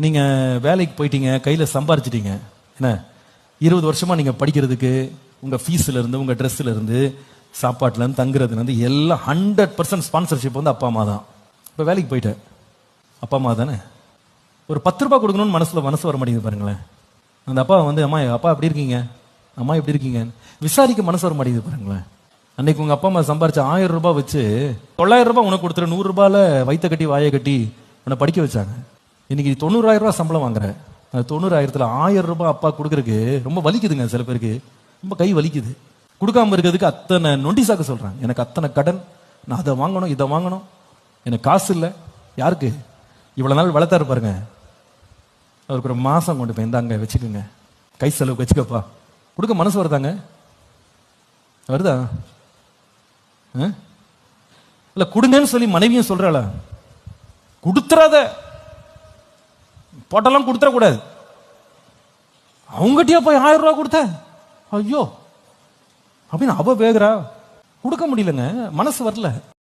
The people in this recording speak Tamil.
நீங்க வேலைக்கு போயிட்டீங்க, கையில சம்பாரிச்சிட்டீங்க. என்ன 20 வருஷமா நீங்க படிக்கிறதுக்கு உங்க ஃபீஸ்ல இருந்து, உங்க ட்ரெஸ்ல இருந்து, சாப்பாட்டுல இருந்து, தங்குறதுல இருந்து எல்லாம் 100% ஸ்பான்சர்ஷிப் வந்து அப்பா அம்மா தான். இப்ப வேலைக்கு போயிட்டேன், அப்பா அம்மா தானே. ஒரு 10 ரூபாய் கொடுக்கணும்னு மனசு வர மாட்டேங்குது பாருங்களேன். அந்த அப்பா வந்து அம்மா அப்பா எப்படி இருக்கீங்க, அம்மா எப்படி இருக்கீங்க விசாரிக்க மனசு வர மாட்டேங்குது பாருங்களேன். அன்னைக்கு உங்க அப்பா அம்மா சம்பாரிச்ச 1000 ரூபாய் வச்சு 900 ரூபாய் உனக்கு கொடுத்துரு, 100 ரூபாயில வயிற்ற கட்டி வாயை கட்டி உன்னை படிக்க வச்சாங்க. இன்னைக்கு 90,000 ரூபாய் சம்பளம் வாங்குற. அந்த 90,000த்துல 1000 ரூபாய் அப்பா கொடுக்கறதுக்கு ரொம்ப வலிக்குதுங்க. சில பேருக்கு ரொம்ப கை வலிக்குது. கொடுக்காம இருக்கிறதுக்கு அத்தனை நொண்டிசாக்க சொல்றாங்க. எனக்கு அத்தனை கடன், நான் அதை வாங்கணும் இதை வாங்கணும், எனக்கு காசு இல்லை. யாருக்கு? இவ்வளவு நாள் வளர்த்தாரு பாருங்க, அவருக்கு ஒரு மாசம் கொண்டு போய் இந்தாங்க வச்சுக்கோங்க, கை செலவுக்கு வச்சுக்கப்பா. கொடுக்க மனசு வருதாங்க? வருதா? இல்ல கொடுங்கன்னு சொல்லி மனைவியும் சொல்றாள, கொடுத்துறாத, போட்டெல்லாம் கொடுத்துட கூடாது. அவங்ககிட்டயா போய் 1000 ரூபாய் கொடுத்த, ஐயோ அப்படின்னு அவ வேகுறா. கொடுக்க முடியலங்க, மனசு வரல.